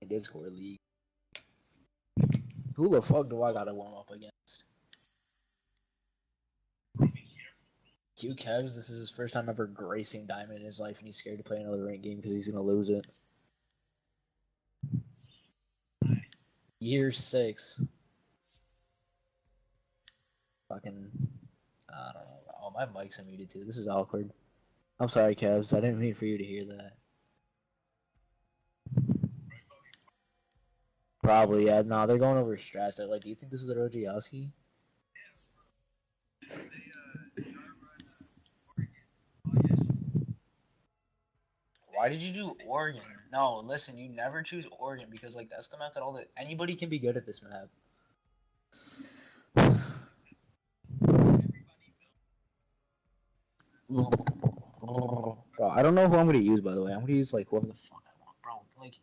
Discord league. Who the fuck do I gotta warm up against? Q Kevs, this is his first time ever gracing Diamond in his life, and he's scared to play another ranked game because he's gonna lose it. Year 6. Fucking, I don't know. Oh, my mic's unmuted too. This is awkward. I'm sorry, Kevs. I didn't mean for you to hear that. Probably, yeah. No, they're going over strats. They're like, do you think this is a Rojiowski? Why did you do Oregon? No, listen, you never choose Oregon because, like, that's the map that anybody can be good at this map. Bro, I don't know who I'm gonna use, by the way. I'm gonna use, like, whoever the fuck I want, bro. Like,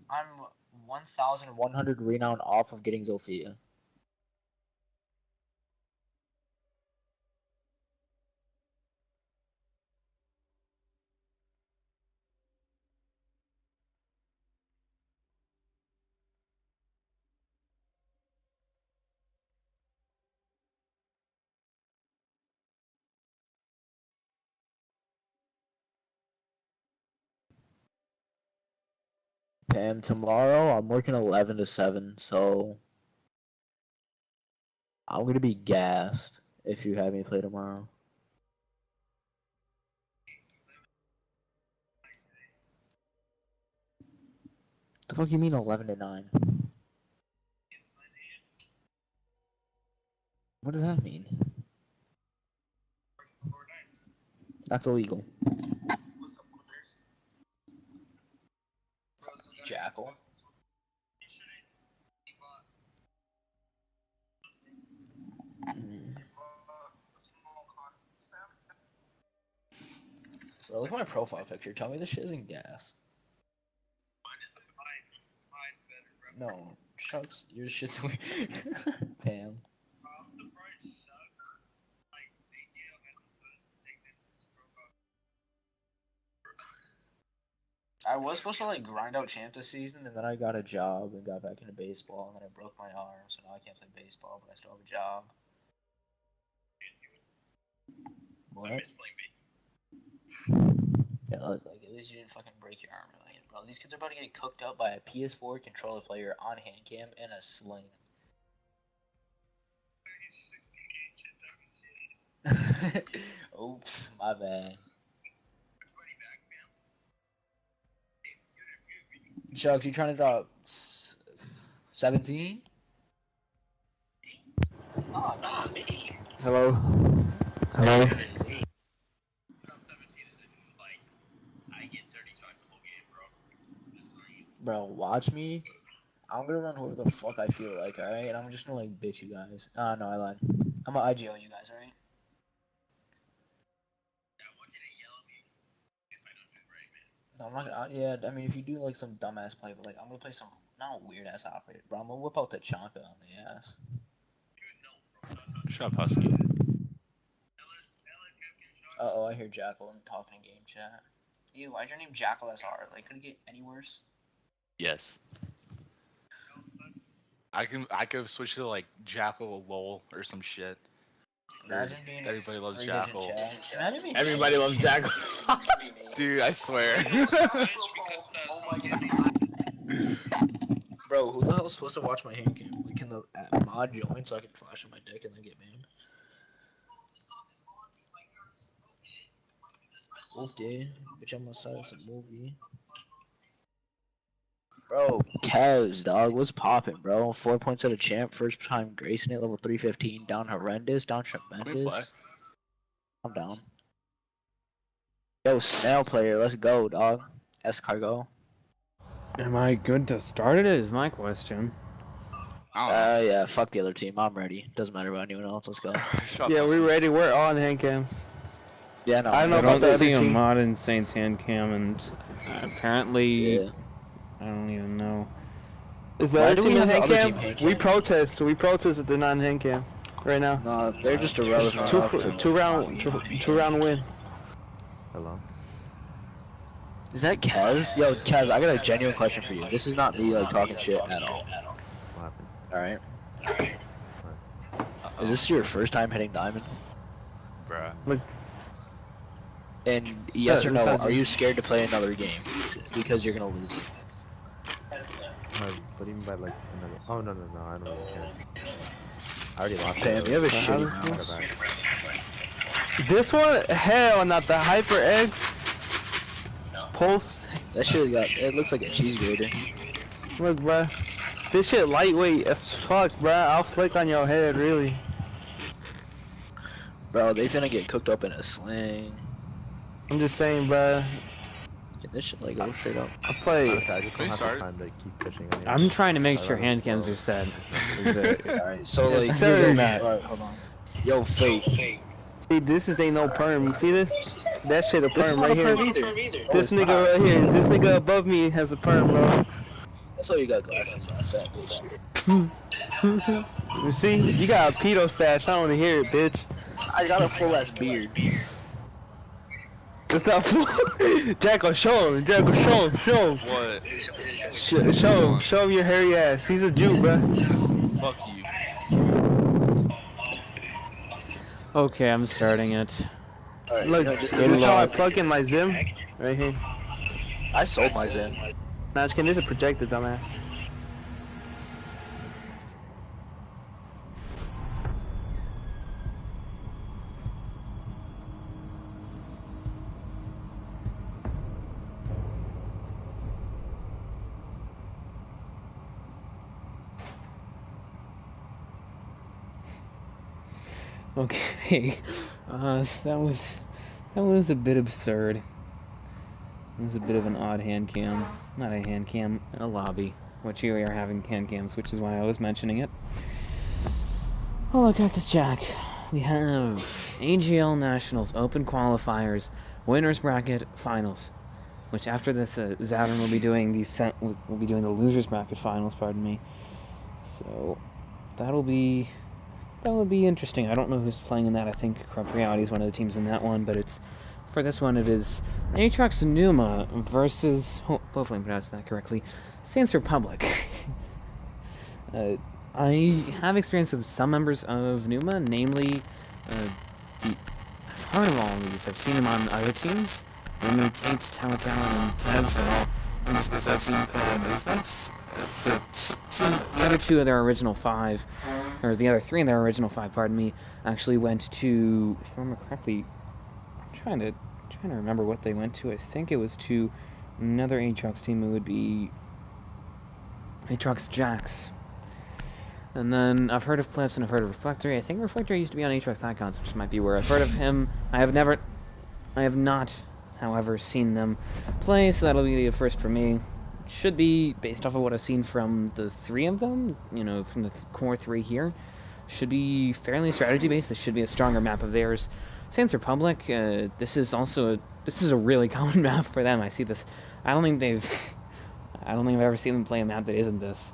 I'm 1,100 renown off of getting Zofia. Pam, tomorrow I'm working 11 to 7, so I'm gonna be gassed if you have me play tomorrow. The fuck you mean 11 to 9? What does that mean? That's illegal. Jackal. Bro, look at my profile picture. Tell me this shit isn't gas. No, shucks, your shit's weird. Pam. I was supposed to like grind out champ this season, and then I got a job and got back into baseball, and then I broke my arm, so now I can't play baseball, but I still have a job. What? Yeah, like at least you didn't fucking break your arm, really, bro. These kids are about to get cooked up by a PS4 controller player on hand cam and a sling. Oops, my bad. Shucks, you trying to drop 17? Oh, not me. Hello. Hello. Bro, watch me. I'm gonna run whoever the fuck I feel like, alright? And I'm just gonna like bitch you guys. No, I lied. I'm gonna IGL you guys, alright? No, I'm not gonna. Yeah, I mean, if you do like some dumbass play, but like, I'm gonna play some not weird ass operator, bro. I'm gonna whip out the Chonka on the ass. Shut up, Husky. Uh-oh, I hear Jackal talking in game chat. Ew, why'd your name Jackal SR? Like, could it get any worse? Yes. I could switch to like Jackal LOL or some shit. Imagine being Everybody loves Jackal. Everybody loves Jackal. Dude, I swear. Bro, who the hell is supposed to watch my hand cam? Like, can the mod join so I can flash on my dick and then get banned? Okay, bitch, I'm outside of some movie. Bro, cows, dog, what's poppin', bro? 4 points at a champ, first time gracing it, level 315, down horrendous, down tremendous. I'm down. Yo, snail player, let's go, dog. Escargot. Am I good to start it? Is my question. Yeah, fuck the other team. I'm ready. Doesn't matter about anyone else. Let's go. Yeah, we're ready. We're on hand cam. Yeah, no. I don't know about the don't other see a team. mod in Saints hand cam, and apparently, Yeah. I don't even know. Is the Why other do we team in have the hand other cam? team hand We cam? protest. So we protest that they're not in hand cam right now. No, they're just irrelevant. Two round win. Hello. Is that Kaz? Yo, Kaz, I got a genuine question for you. This is not me like talking shit at all. What happened? Alright. Uh-oh. Is this your first time hitting diamond? Bruh. Look, And yes or no, sounds are you scared to play another game? Because you're gonna lose it. What do you mean by like another? Oh no, I don't really care. I already lost. Damn, you have a How shitty does mouse. this one, hell, not the HyperX Pulse. That shit it looks like a cheese grater. Look, bruh. This shit lightweight as fuck, bruh. I'll flick on your head, really. Bro, they finna get cooked up in a sling. I'm just saying, bruh. Get this shit like go straight up. I play. Honestly, I just don't have Restart. the time to keep pushing. On you. I'm trying to make I'd sure rather hand cams go. are set. Is it? Alright, so Yes, like, sir. yo, Matt. alright, hold on. Yo, Fate. See, this ain't no perm. You see this? That shit a This is perm not right a here. perm either. Oh, This it's nigga not. right here. This nigga above me has a perm, bro. That's why you got glasses, man. Fat bitch. You see? You got a pedo stash. I don't wanna hear it, bitch. I got a full ass beard. It's not full. Jacko, show him. Jacko, show him. Show him. What? Show him. Show him your hairy ass. He's a Jew, bro. Fuck you. Okay, I'm starting it. Alright, Look, you know, just good this is how I luck. plug in my Zim. Right here. I sold my Zen. Nah, just kidding. This is a projector, dumbass. Okay, that was a bit absurd. It was a bit of an odd hand cam. Not a hand cam, a lobby. Which here we are having hand cams, which is why I was mentioning it. Oh, look at this, Jack. We have AGL Nationals Open Qualifiers, Winners Bracket Finals. Which after this, Zadern will be doing will be doing the Losers Bracket Finals. Pardon me. So that'll be interesting. I don't know who's playing in that. I think Corrupt Reality is one of the teams in that one, but it's for this one it is Atrox Pneuma versus hopefully I pronounced that correctly. Sans Republic. I have experience with some members of Pneuma, namely I've heard of all of these. I've seen them on other teams. Namely Tate's, Talakan, and Kev's are all members of this other team called Reflex. The other two of their original five, or the other three in their original five, pardon me, actually went to, if I remember correctly, I'm trying to remember what they went to. I think it was to another Atrox team. It would be Atrox Jax. And then I've heard of Clips and I've heard of Reflector. I think Reflector used to be on Atrox Icons, which might be where I've heard of him. I have not, however, seen them play, so that'll be a first for me. Should be, based off of what I've seen from the three of them, you know, from the core three here, should be fairly strategy-based. This should be a stronger map of theirs. Sans Republic, this is a really common map for them. I see this. I don't think I've ever seen them play a map that isn't this.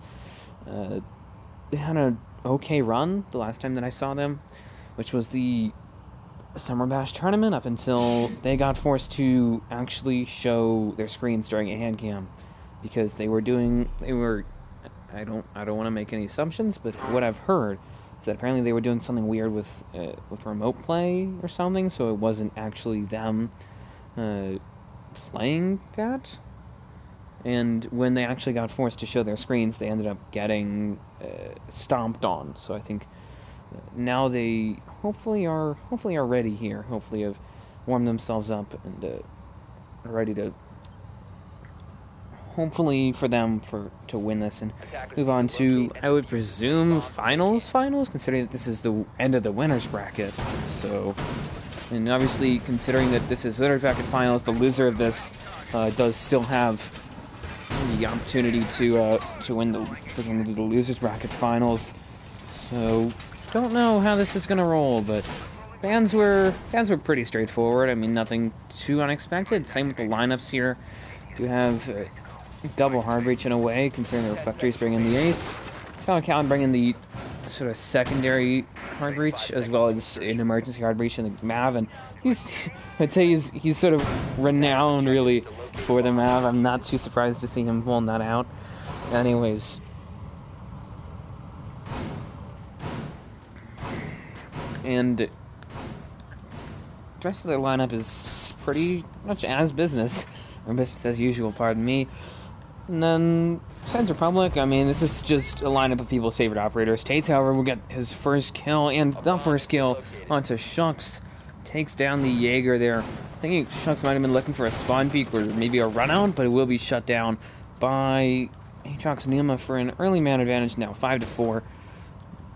They had an okay run the last time that I saw them, which was the Summer Bash tournament, up until they got forced to actually show their screens during a hand cam. Because I don't want to make any assumptions, but what I've heard is that apparently they were doing something weird with remote play or something, so it wasn't actually them playing that. And when they actually got forced to show their screens, they ended up getting stomped on. So I think now they hopefully are ready here. Hopefully have warmed themselves up and are ready to. Hopefully for them to win this and move on to, I would presume, finals, considering that this is the end of the winners bracket. So, and obviously considering that this is winners bracket finals, the loser of this does still have the opportunity to win the losers bracket finals. So, don't know how this is gonna roll, but fans were pretty straightforward. I mean, nothing too unexpected. Same with the lineups here. Do have double hard reach in a way, considering the reflectories bring in the ace. Telecal bring in the sort of secondary hard breach as well as an emergency hard breach in the MAV, and I'd say he's sort of renowned really for the MAV. I'm not too surprised to see him pulling that out. Anyways, and the rest of their lineup is pretty much as business, or business as usual, pardon me. And then, Sense Republic, I mean, this is just a lineup of people's favorite operators. Tates, however, will get his first kill, and the first kill onto Shucks. Takes down the Jaeger there. I think Shucks might have been looking for a spawn peek or maybe a run out, but it will be shut down by Atrox Pneuma for an early man advantage now, 5-4.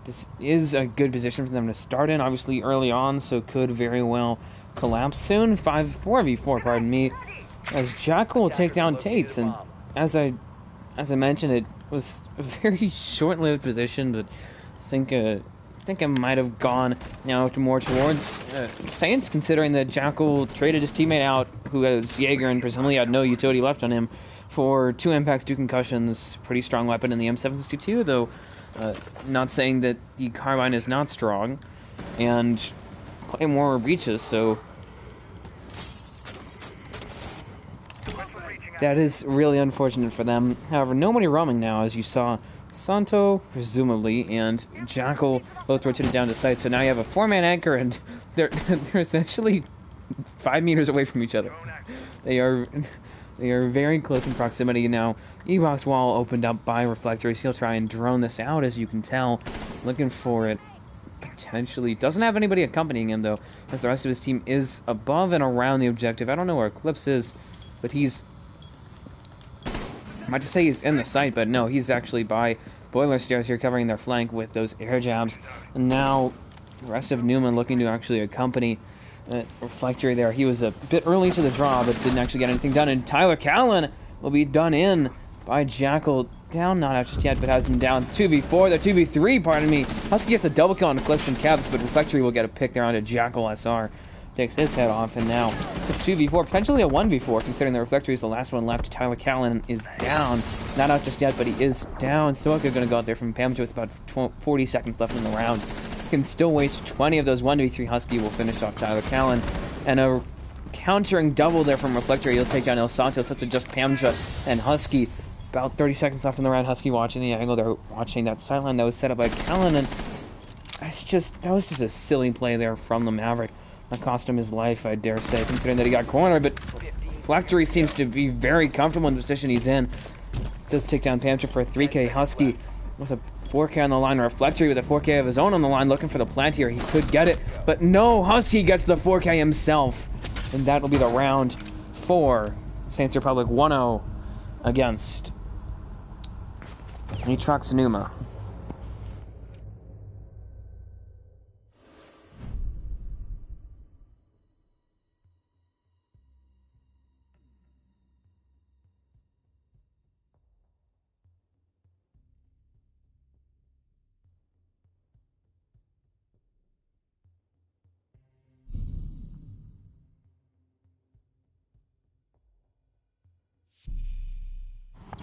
This is a good position for them to start in, obviously early on, so could very well collapse soon. 4v4, pardon me, as Jackal will take down Tates, and as I mentioned, it was a very short-lived position, but I think I might have gone now more towards Saints, considering that Jackal traded his teammate out, who has Jaeger and presumably had no utility left on him, for 2 impacts, 2 concussions. Pretty strong weapon in the M762, though not saying that the carbine is not strong, and Claymore reaches, so that is really unfortunate for them. However, nobody roaming now, as you saw. Santo, presumably, and Jackal both rotated down to site, so now you have a 4-man anchor, and they're essentially 5 meters away from each other. They are very close in proximity now. E-box wall opened up by Reflectories. He'll try and drone this out, as you can tell. Looking for it. Potentially. Doesn't have anybody accompanying him, though, as the rest of his team is above and around the objective. I don't know where Eclipse is, but he's... I might just say he's in the site, but no, he's actually by Boiler Stairs here, covering their flank with those air jabs. And now, the rest of Newman looking to actually accompany Reflectory there. He was a bit early to the draw, but didn't actually get anything done. And Tyler Callan will be done in by Jackal. Down, not out just yet, but has him down 2v4. The 2v3, pardon me. Husky gets a double kill on Eclipse and Kevs, but Reflectory will get a pick there onto Jackal SR. Takes his head off, and now it's a 2v4, potentially a 1v4, considering the Reflectory is the last one left. Tyler Callan is down. Not out just yet, but he is down. Soaka going to go out there from Pamja with about 40 seconds left in the round. Can still waste 20 of those 1v3. Husky will finish off Tyler Callan. And a countering double there from Reflectory. He'll take down El Santos up to just Pamja and Husky. About 30 seconds left in the round. Husky watching the angle. They're watching that sideline that was set up by Callan, and that was just a silly play there from the Maverick. That cost him his life, I dare say, considering that he got cornered, but Reflectory seems to be very comfortable in the position he's in. Does take down Pamcha for a 3K. Husky with a 4K on the line. Reflectory with a 4K of his own on the line, looking for the plant here. He could get it, but no, Husky gets the 4K himself. And that will be the round for Saints Republic 1-0 against Atrox Pneuma.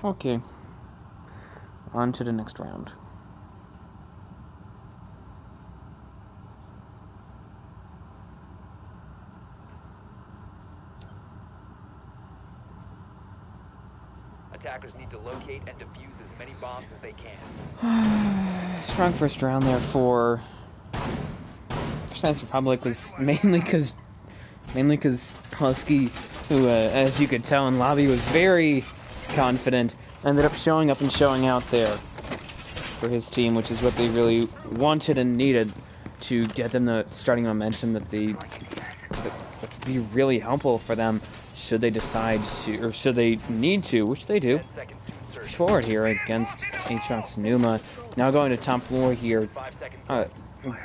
Okay, on to the next round. Attackers need to locate and defuse as many bombs as they can. Strong first round there for Saints Republic was mainly because Husky, who, as you could tell in lobby, was very confident, ended up showing up and showing out there for his team, which is what they really wanted and needed to get them the starting momentum that would be really helpful for them should they decide to, or should they need to, which they do, push forward here against Atrox Pneuma. Now going to top floor here,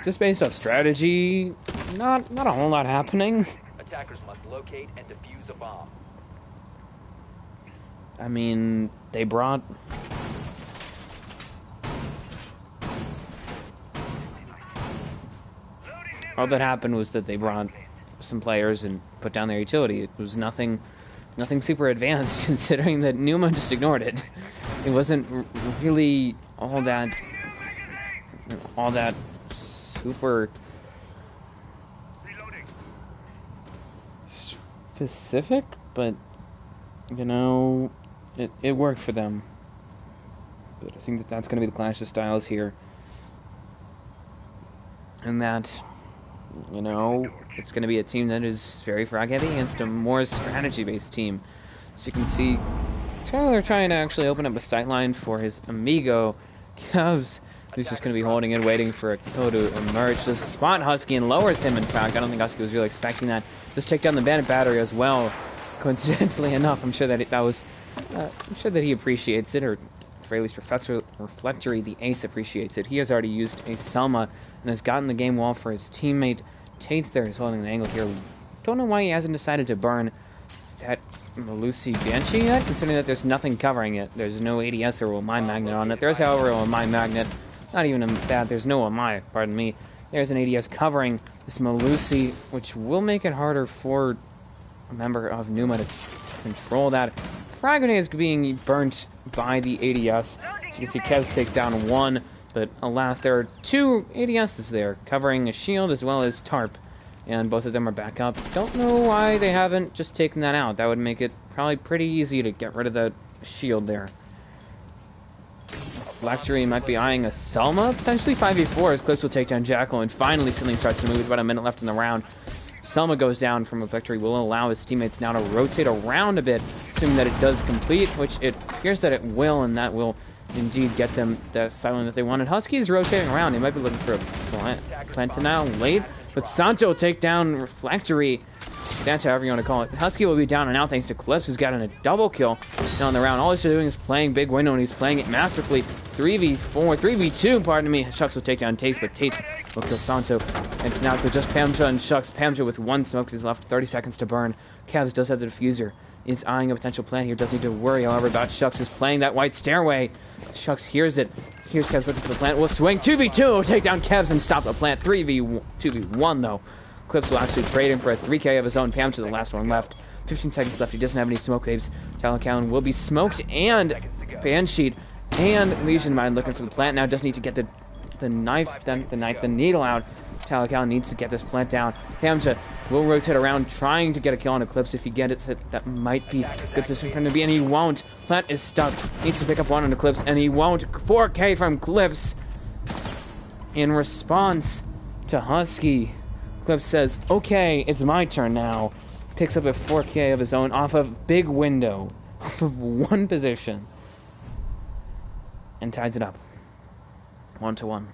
just based off strategy, not a whole lot happening. Attackers must locate and defuse a bomb. I mean, they brought... All that happened was that they brought some players and put down their utility. It was nothing super advanced, considering that Pneuma just ignored it. It wasn't really all that super specific, but you know, it worked for them. But I think that's going to be the clash of styles here, and that, you know, it's going to be a team that is very frag heavy against a more strategy based team. So you can see Tyler trying to actually open up a sight line for his amigo Kevs, who's just going to be holding it, waiting for a kill to emerge. Just spot Husky and lowers him. In fact, I don't think Husky was really expecting that. Just take down the bandit battery as well. Coincidentally enough, I'm sure that I'm sure that he appreciates it, or at the very least reflectory, the ace appreciates it. He has already used a Selma and has gotten the game wall for his teammate. Tate's there is holding an angle here. Don't know why he hasn't decided to burn that Malusi Banshee yet, considering that there's nothing covering it. There's no ADS or mine magnet on it. There's, however, a mine magnet. Not even that. There's no MI, pardon me. There's an ADS covering this Malusi, which will make it harder for a member of Pneuma to control that. Frag grenade is being burnt by the ADS. So you can see Kevs takes down one, but alas, there are two ADSs there, covering a shield as well as tarp. And both of them are back up. Don't know why they haven't just taken that out. That would make it probably pretty easy to get rid of that shield there. Luxury might be eyeing a Selma, potentially 5v4 as Clips will take down Jackal, and finally something starts to move with about a minute left in the round. Selma goes down from a victory, will allow his teammates now to rotate around a bit, assuming that it does complete, which it appears that it will, and that will indeed get them the silent that they wanted. Husky's rotating around. He might be looking for a plant now late, but Santo will take down Reflectory. Santa, however you want to call it. Husky will be down and out thanks to Clips, who's gotten a double kill down the round. All he's doing is playing Big Window, and he's playing it masterfully. 3v4, 3v2, pardon me. Shucks will take down Tates, but Tates will kill Santo. And it's now to just Pamja and Shucks. Pamja with one smoke is left, 30 seconds to burn. Cavs does have the diffuser. Is eyeing a potential plan here. Doesn't need to worry, however, about Shucks is playing that white stairway. Shucks hears it. Here's Kevs looking for the plant. Will swing 2v2. Will take down Kevs and stop the plant. 2v1 though. Clips will actually trade him for a 3k of his own. Pam to the last one left. 15 seconds left. He doesn't have any smoke waves. Talon Callan will be smoked, and Bansheed and Legion Mind looking for the plant now. Does need to get the needle out. Talon Callan needs to get this plant down. Pamja will rotate around, trying to get a kill on Eclipse. If he gets it, that might be good position for him to be, and he won't. Plant is stuck. Needs to pick up one on Eclipse, and he won't. 4k from Clips. In response to Husky, Clips says, okay, it's my turn now. Picks up a 4k of his own off of Big Window. Off of one position. And ties it up. 1-1.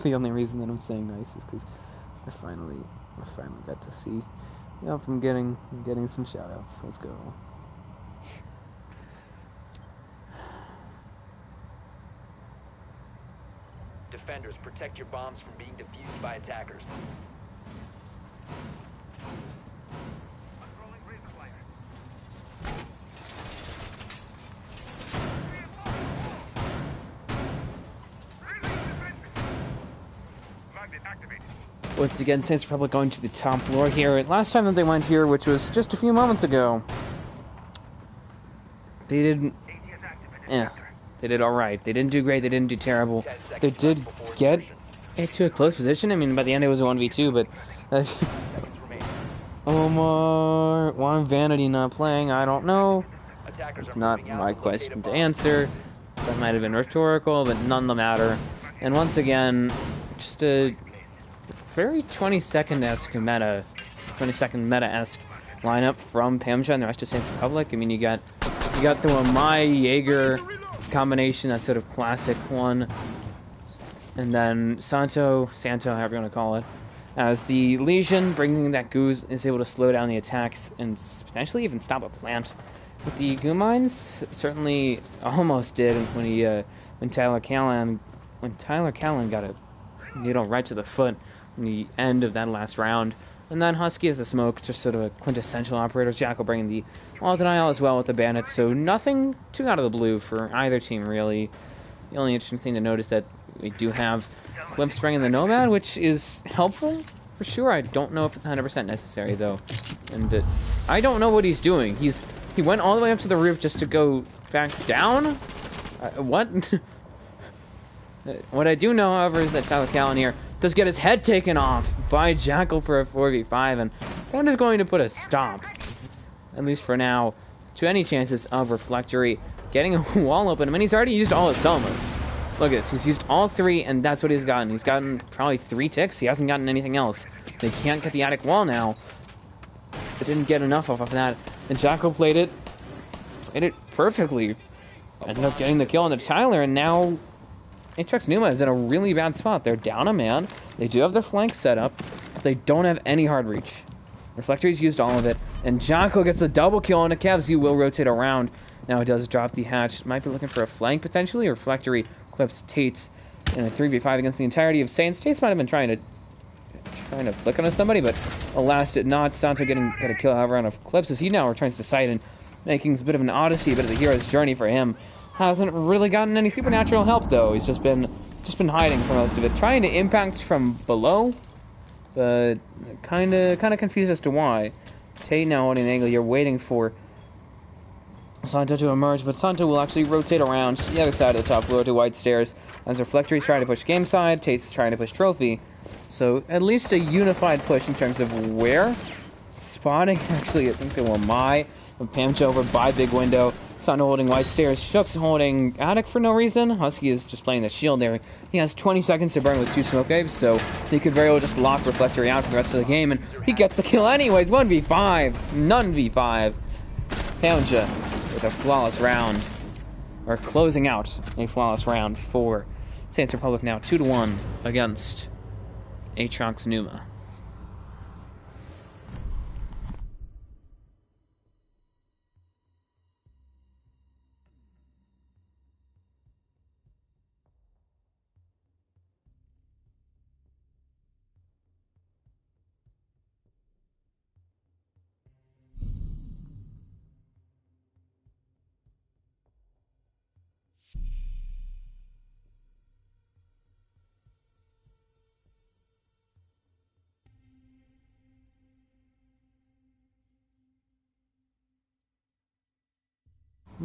The only reason that I'm saying nice is because I finally got to see, from getting some shoutouts. Let's go. Defenders, protect your bombs from being defused by attackers. Once again, Saints Republic going to the top floor here. Last time that they went here, which was just a few moments ago, they didn't... they did alright. They didn't do great, they didn't do terrible. They did get into a close position. I mean, by the end it was a 1v2, but... Omar... Why Vanity not playing? I don't know. It's not my question to answer. That might have been rhetorical, but none the matter. And once again, just a... very 20-second-esque meta-esque lineup from Pamja and the rest of Saints Republic. I mean, you got the Amai Jaeger combination, that sort of classic one, and then Santo, however you want to call it, as the Legion, bringing that Goose is able to slow down the attacks and potentially even stop a plant. With the Goo Mines, certainly almost did when Tyler Callan got a needle right to the foot. In the end of that last round. And then Husky is the smoke, just sort of a quintessential operator. Jackal bringing the wall denial as well with the bandits, so nothing too out of the blue for either team, really. The only interesting thing to note is that we do have Glimpse bringing the Nomad, which is helpful, for sure. I don't know if it's 100% necessary, though. And I don't know what he's doing. He went all the way up to the roof just to go back down? What? What I do know, however, is that Tyler Callan here does get his head taken off by Jackal for a 4v5, and that is going to put a stop, at least for now, to any chances of Reflectory getting a wall open. I mean, he's already used all his Selmas. Look at this. He's used all 3, and that's what he's gotten. He's gotten probably 3 ticks. He hasn't gotten anything else. They can't get the attic wall now. They didn't get enough off of that, and Jackal played it perfectly. Ended up getting the kill on the Tyler, and now Atrox Pneuma is in a really bad spot. They're down a man. They do have their flank set up, but they don't have any hard reach. Reflectory's used all of it, and Jackal gets the double kill on the Cavs. He will rotate around. Now he does drop the hatch. Might be looking for a flank potentially, or Reflectory clips Tate in a 3v5 against the entirety of Saints. Tate might have been trying to flick onto somebody, but alas did not. Santo got a kill, however, on a clips as he now returns to site, and making a bit of an odyssey, a bit of a hero's journey for him. Hasn't really gotten any supernatural help, though. He's just been hiding for most of it, trying to impact from below, but kind of confused as to why. Tate now holding an angle. You're waiting for Santo to emerge, but Santo will actually rotate around to the other side of the top floor to White Stairs as Reflectory's trying to push game side. Tate's trying to push trophy. So at least a unified push in terms of where spotting. Actually, I think they were Pamcha over by big window. Santo holding White Stairs. Shook's holding attic for no reason. Husky is just playing the shield there. He has 20 seconds to burn with 2 smoke waves, so he could very well just lock Reflectory out for the rest of the game, and he gets the kill anyways. 1v5. None v5. Pamcha with a flawless round. Or closing out a flawless round for Saints Republic now 2-1 against Atrox Pneuma.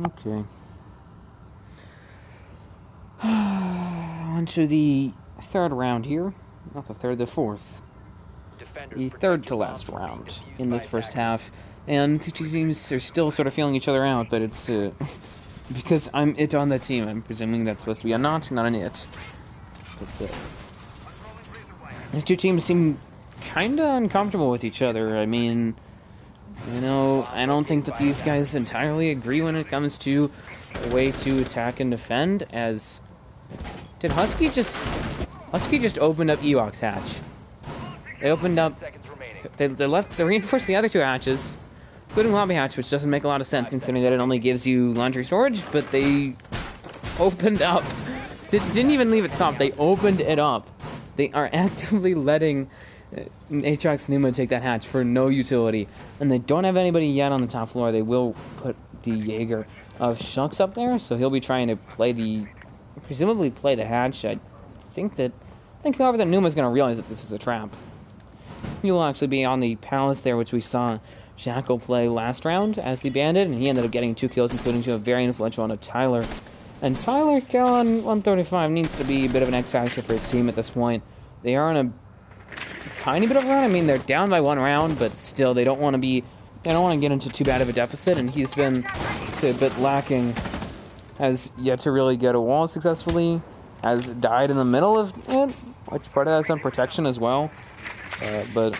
Okay. On to the third round here. Not the third, the fourth. The third to last round in this first half. And the two teams are still sort of feeling each other out, but it's because I'm it on the team. I'm presuming that's supposed to be a not an it. But these two teams seem kind of uncomfortable with each other. I mean, you know, I don't think that these guys entirely agree when it comes to a way to attack and defend. As did Husky just opened up Ewok's hatch. They opened up. They reinforced the other 2 hatches, including lobby hatch, which doesn't make a lot of sense considering that it only gives you laundry storage. But they opened up. Didn't even leave it soft. They opened it up. They are actively letting Atrox Pneuma take that hatch for no utility, and they don't have anybody yet on the top floor. They will put the Jaeger of Shucks up there, so he'll be trying to presumably play the hatch. I think, however, that Pneuma's going to realize that this is a trap. He will actually be on the palace there, which we saw Jackal play last round as the bandit, and he ended up getting 2 kills, including 2 very influential on a Tyler. And Tyler Callan 135 needs to be a bit of an X factor for his team at this point. They are in a tiny bit of a run. I mean, they're down by 1 round, but still, they don't want to get into too bad of a deficit, and he's been a bit lacking. Has yet to really get a wall successfully. Has died in the middle of it, which part of that is on protection as well. But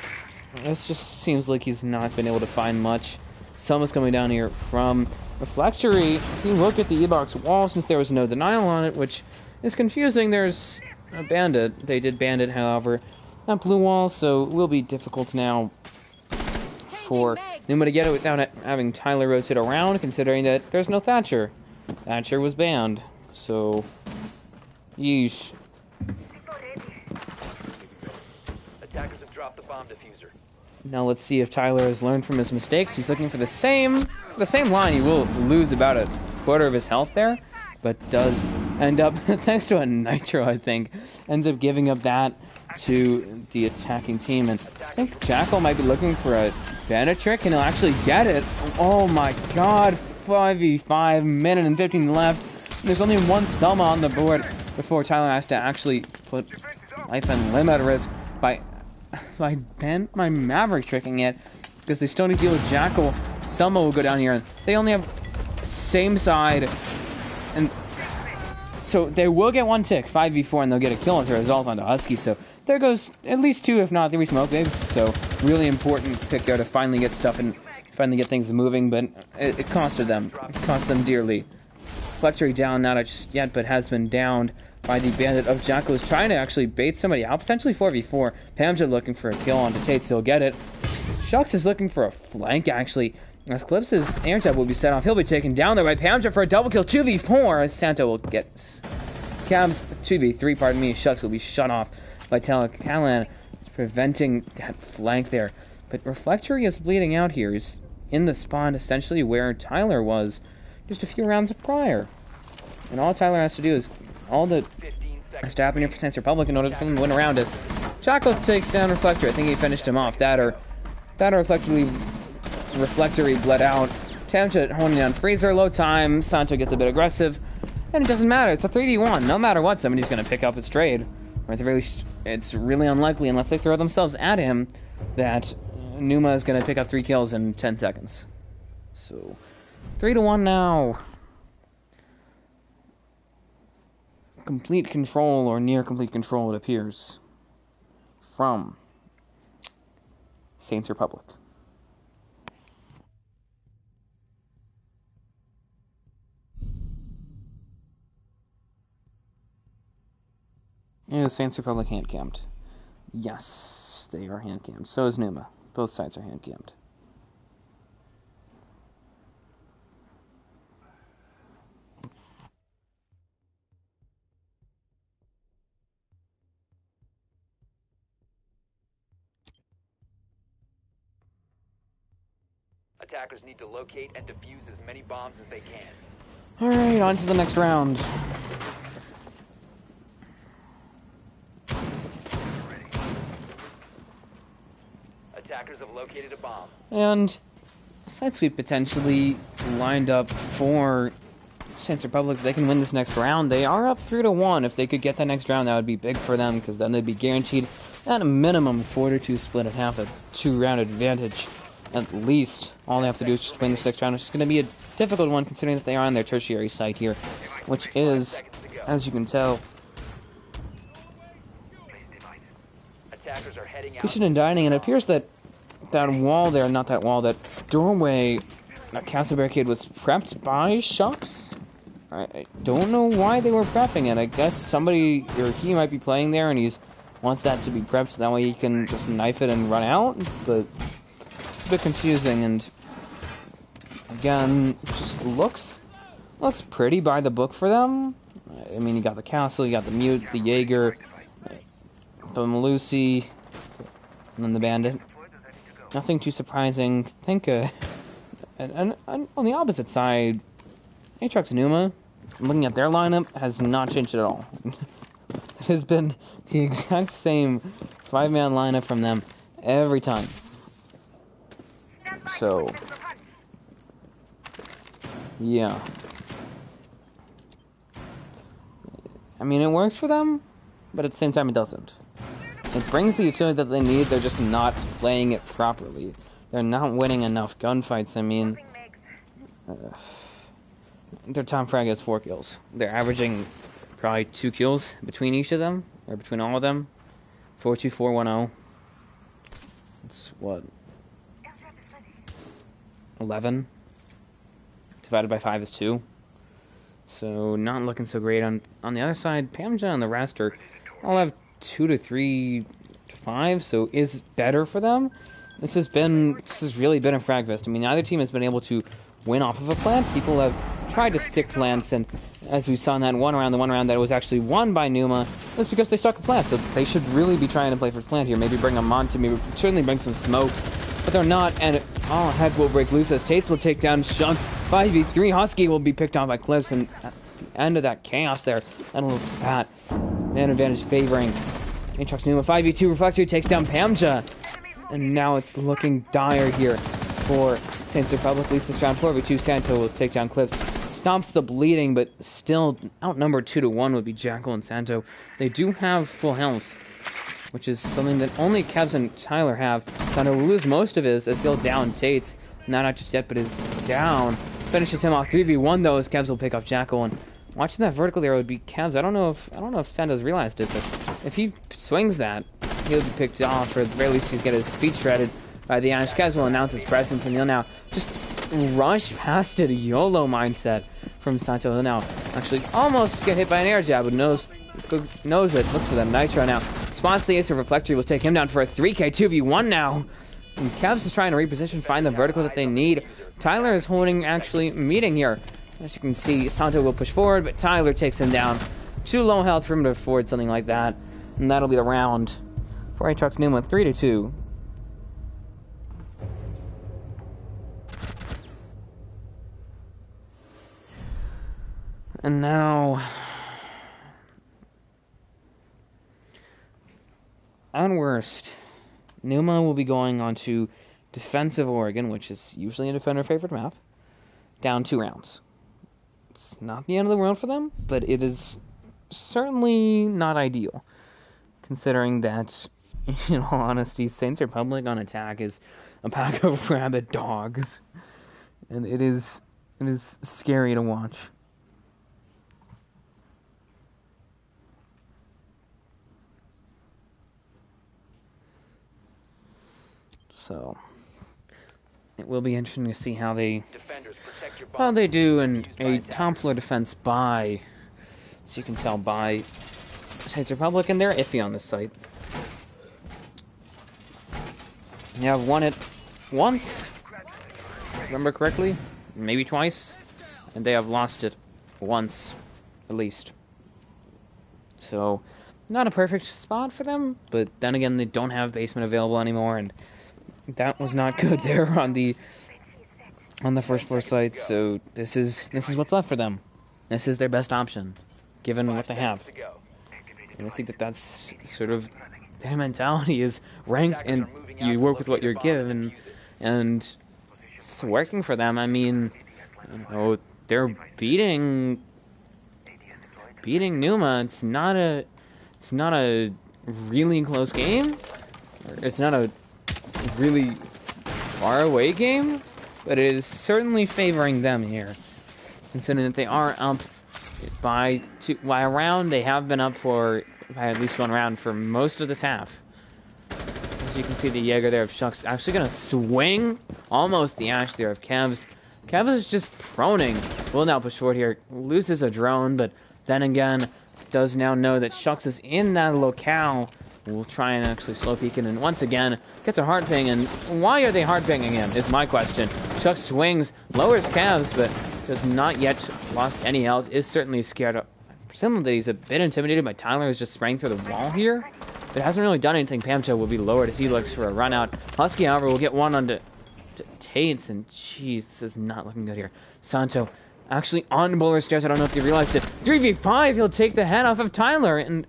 this just seems like he's not been able to find much. Selma's coming down here from Reflectory. He looked at the E-Box wall since there was no denial on it, which is confusing. There's a bandit. They did bandit, however, that blue wall, so it will be difficult now for Pneuma to get it without having Tyler rotate around, considering that there's no Thatcher. Thatcher was banned, so yeesh. Attackers have dropped the bomb diffuser. Now let's see if Tyler has learned from his mistakes. He's looking for the same line. He will lose about a quarter of his health there, but does end up, thanks to a nitro, I think, ends up giving up that to the attacking team. And I think Jackal might be looking for a bandit trick, and he'll actually get it. Oh my god, 5v5, minute and 15 left. There's only one Selma on the board before Tyler has to actually put life and limb at risk by Maverick tricking it, because they still need to deal with Jackal. Selma will go down here, and they only have same side, and so they will get one tick, 5v4, and they'll get a kill as a result onto Husky. So there goes at least 2, if not 3 smoke waves. So really important pick there to finally get stuff and finally get things moving, but it costed them. It cost them dearly. Fletchery down, not just yet, but has been downed by the bandit of Jackal, who's trying to actually bait somebody out, potentially 4v4. Pamja looking for a kill onto Tate, so he'll get it. Shucks is looking for a flank, actually. As Clips' air jab will be set off, he'll be taken down there by Pamja for a double kill, 2v4, as Santo will get Cabs, 2v3, pardon me. Shucks will be shut off by Talakalan, preventing that flank there. But Reflectory is bleeding out here. He's in the spawn, essentially where Tyler was just a few rounds prior. And all Tyler has to do is all that has to happen here for Saints Republic in order for them to win around us. Chaco takes down Reflector. I think he finished him off. That or Reflectory bled out. Tamcha honing down Freezer, low time. Santo gets a bit aggressive. And it doesn't matter. It's a 3v1. No matter what, somebody's going to pick up its trade. Or at the very least, it's really unlikely, unless they throw themselves at him, that Pneuma is going to pick up 3 kills in 10 seconds. So, 3-1 now. Complete control, or near complete control, it appears, from Saints Republic. Is Saints Republic hand camped? Yes, they are hand camped. So is Pneuma. Both sides are hand camped. Attackers need to locate and defuse as many bombs as they can. Alright, on to the next round. Attackers have located a bomb. And side sweep potentially lined up for Saints Republic. If they can win this next round, they are up 3-1. If they could get that next round, that would be big for them, because then they'd be guaranteed at a minimum 4-2 split at half, a 2-round advantage. At least, all they have to do is just win this next round, which is going to be a difficult one considering that they are on their tertiary site here, which is, as you can tell, Attackers are heading out. kitchen and dining, and it appears that that wall there, not that wall, that doorway, that castle barricade was prepped by Shucks. I don't know why they were prepping it. I guess somebody, or he might be playing there and he's wants that to be prepped so that way he can just knife it and run out, but a bit confusing, and again, just looks pretty by the book for them. I mean, you got the castle, you got the mute, the Jaeger, the Malusi, and then the bandit. Nothing too surprising. I think, and on the opposite side, Atrox Pneuma, looking at their lineup, has not changed at all. It has been the exact same 5-man lineup from them every time. So, yeah. I mean, it works for them, but at the same time it doesn't. It brings the utility that they need, they're just not playing it properly. They're not winning enough gunfights. I mean, their top frag has 4 kills. They're averaging probably 2 kills between each of them, or between all of them. 4-2-4-1-0. It's what? 11 divided by 5 is 2, so not looking so great. On the other side, Pamja and the rest are all have 2 to 3 to 5, so is better for them. This has really been a frag fest. I mean, neither team has been able to win off of a plant. People have tried to stick plants, and as we saw in that the one round that was actually won by Pneuma, was because they stuck a plant. So they should really be trying to play for plant here. Maybe bring a Monty, maybe certainly bring some smokes, but they're not. And all heck will break loose as Tates will take down Shucks. 5v3 Husky will be picked off by Clips, and at the end of that chaos there, that little spat, man advantage favoring Atrox Pneuma. 5v2 Reflector takes down Pamja. And now it's looking dire here for Saints Republic. At least this round 4v2 Santo will take down Clips. Stops the bleeding, but still outnumbered 2-1 would be Jackal and Santo. They do have full health, which is something that only Kevs and Tyler have. Santo will lose most of his as he'll down Tates. Not just yet, but is down. Finishes him off 3v1 though, as Kevs will pick off Jackal. And watching that vertical arrow would be Kevs. I don't know if Santo's realized it, but if he swings that, he'll be picked off, or at the very least he'll get his feet shredded by the Ash. Kevs will announce his presence, and he'll now just rush past it. A YOLO mindset from Santo. He'll now actually almost get hit by an air jab, but knows it, looks for the Nitro now. Spots the Ace of Reflector, will take him down for a 3k 2v1 now. And Kevs is trying to reposition, find the vertical that they need. Tyler is holding, actually meeting here. As you can see, Santo will push forward, but Tyler takes him down. Too low health for him to afford something like that. And that'll be the round for Atrox Pneuma, 3-2. And now on worst, Pneuma will be going on to defensive Oregon, which is usually a defender favorite map, down 2 rounds. It's not the end of the world for them, but it is certainly not ideal, considering that, in all honesty, Saints Republic on attack is a pack of rabid dogs, and it is scary to watch. So it will be interesting to see how they do in a top floor defense by, as you can tell by Saints Republic, and they're iffy on this site. They have won it once, remember correctly, maybe twice, and they have lost it once, at least. So, not a perfect spot for them, but then again, they don't have basement available anymore, and that was not good there on the first floor site. So this is what's left for them. This is their best option, given what they have. And I think that's sort of their mentality, is ranked, and you work with what you're given, and it's working for them. I mean, you know, they're beating Pneuma. It's not a really close game. It's not a really far away game, but it is certainly favoring them here, considering that they are up by a round. They have been up by at least 1 round for most of this half. As you can see, the Jaeger there of Shucks actually gonna swing almost the Ash there of Kevs. Kevs is just proning. Will now push forward here, loses a drone, but then again does now know that Shucks is in that locale. We'll try and actually slow peek in, and once again gets a hard ping. And why are they hard pinging him is my question. Chuck swings, lowers Cavs, but does not yet lost any health. Is certainly scared. Presumably he's a bit intimidated by Tyler, who's just spraying through the wall here. But hasn't really done anything. Pamcha will be lowered as he looks for a run out. Husky, however, will get one onto Tates, and jeez, this is not looking good here. Santo actually on Bowler Stairs. I don't know if you realized it. 3v5, he'll take the head off of Tyler, and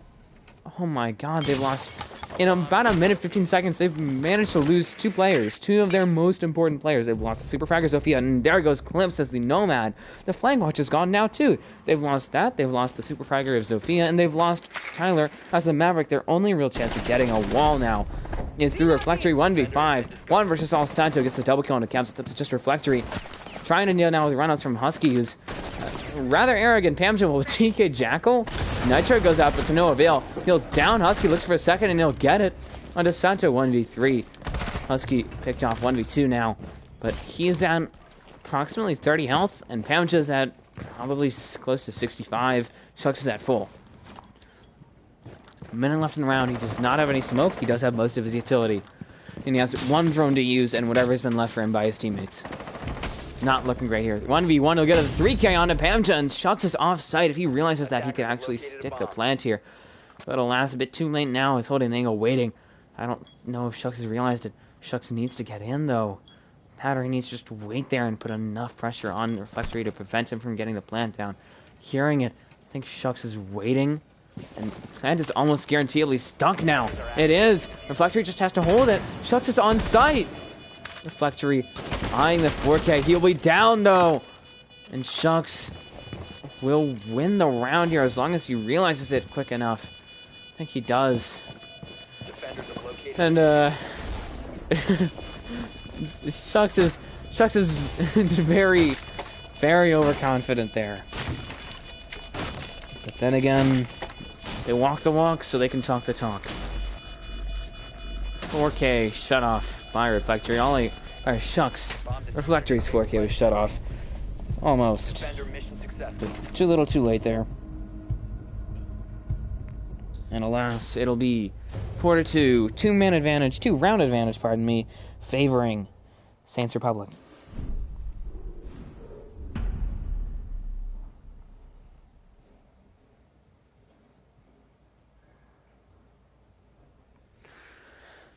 oh my god, they've lost. In about a minute, 15 seconds, they've managed to lose 2 players. 2 of their most important players. They've lost the Super Fragger Sophia, and there goes Clips as the Nomad. The Flag Watch is gone now, too. They've lost that, they've lost the Super Fragger of Sophia, and they've lost Tyler as the Maverick. Their only real chance of getting a wall now is through Reflectory 1v5. 1 versus all. Santo gets the double kill into Caps. It's just Reflectory. Trying to deal now with runouts from Husky, who's rather arrogant. Pamja will TK Jackal. Nitro goes out, but to no avail. He'll down Husky, looks for a second, and he'll get it onto Santo 1v3. Husky picked off 1v2 now, but he is at approximately 30 health, and Pamja's at probably close to 65. Shucks is at full. A minute left in the round. He does not have any smoke. He does have most of his utility. And he has one drone to use and whatever's been left for him by his teammates. Not looking great here. 1v1, he'll get a 3K onto Pamcha, and Shucks is off-site. If he realizes that, he could actually stick the plant here. But alas, a bit too late now. He's holding the angle, waiting. I don't know if Shucks has realized it. Shucks needs to get in, though. Powdery needs to just wait there and put enough pressure on Reflectory to prevent him from getting the plant down. Hearing it, I think Shucks is waiting. And plant is almost guaranteedly stuck now. It is. Reflectory just has to hold it. Shucks is on site. Reflectory eyeing the 4K. He'll be down, though. And Shucks will win the round here as long as he realizes it quick enough. I think he does. And, Shucks is very, very overconfident there. But then again, they walk the walk so they can talk the talk. 4K shut off by Reflectory. Shucks. Reflectory's 4K was shut off. Almost. But too little too late there. And alas, it'll be 4-2. Two-round advantage, pardon me, favoring Saints Republic.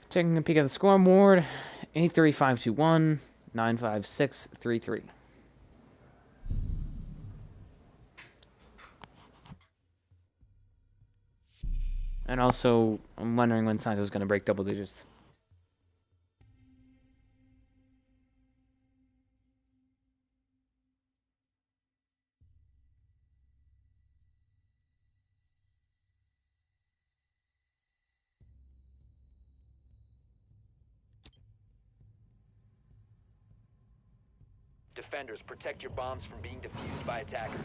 Taking a peek at the scoreboard, 8-3-5-2-1, 9-5-6-3-3. And also, I'm wondering when Santo's going to break double digits. Defenders, protect your bombs from being defused by attackers.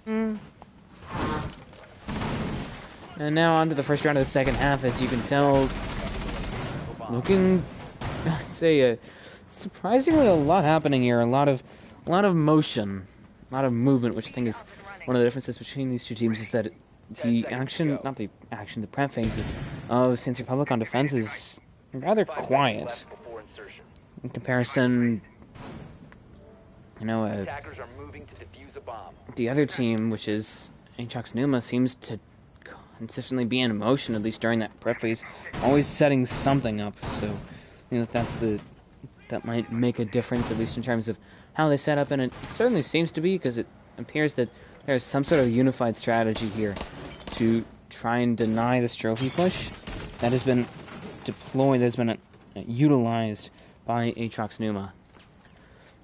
And now on to the first round of the second half. As you can tell, looking, I'd say, surprisingly a lot happening here. A lot of motion, a lot of movement, which I think is one of the differences between these two teams. Is that the prep phases of Saints Republic on defense is rather quiet in comparison. You know, the other team, which is Atrox Pneuma, seems to consistently be in motion, at least during that prep phase, always setting something up. So, you know, that might make a difference, at least in terms of how they set up, and it certainly seems to be, because it appears that there's some sort of unified strategy here to try and deny this trophy push that has been deployed, that has been utilized by Atrox Pneuma.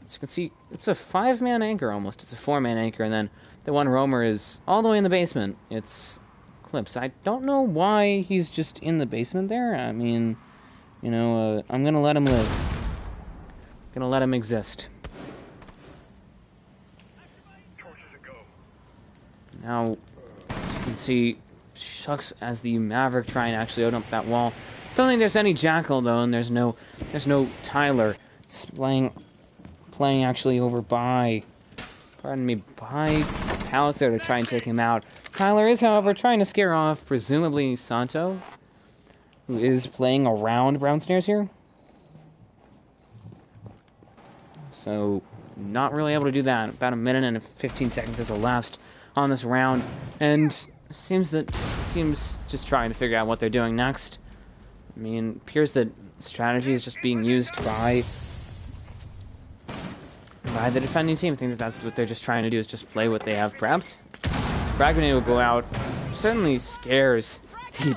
As you can see, it's a 5-man anchor almost. It's a 4-man anchor, and then the one roamer is all the way in the basement. It's Clips. I don't know why he's just in the basement there. I mean, you know, I'm gonna let him live. I'm gonna let him exist. Now, as you can see, Shucks as the Maverick trying to actually open up that wall. Don't think there's any Jackal though, and there's no Tyler. It's playing actually over by Palace there to try and take him out. Tyler is, however, trying to scare off, presumably, Santo, who is playing around Brown Snares here. So, not really able to do that. About a minute and 15 seconds has elapsed on this round, and seems that team's just trying to figure out what they're doing next. I mean, it appears that strategy is just being used by the defending team. I think that's what they're just trying to do, is just play what they have prepped. So Frag Grenade will go out. Certainly scares the